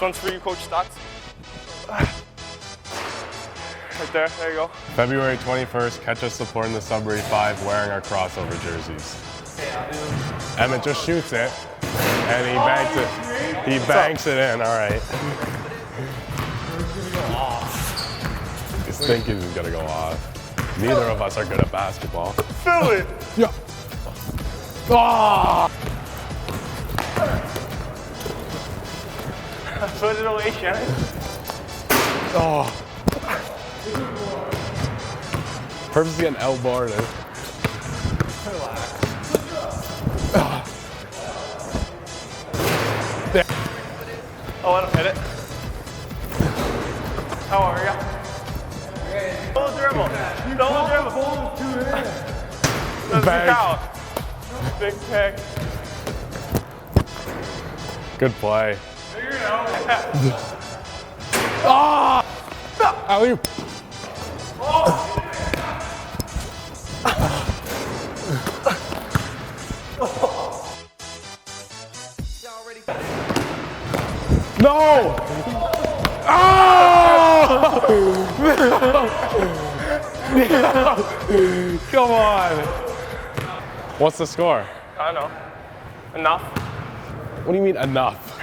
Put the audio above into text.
one's for you, Coach Stotts. Right there, there you go. February 21st, catch us supporting the Sudbury 5 wearing our crossover jerseys. Emmett just shoots it, and he banks it. He banks it in, all right. He's thinking he's gonna go off. Neither of us are good at basketball. Philly! Yeah. Oh! Put it away, Shannon. Oh. Purpose getting elbowed. I'll let him hit it. How are ya? Double dribble. Double dribble. That's the count. Big pick. Good play. Figure it out. Ah! Alley-oop. No! Oh! Come on. What's the score? I don't know. Enough. What do you mean enough?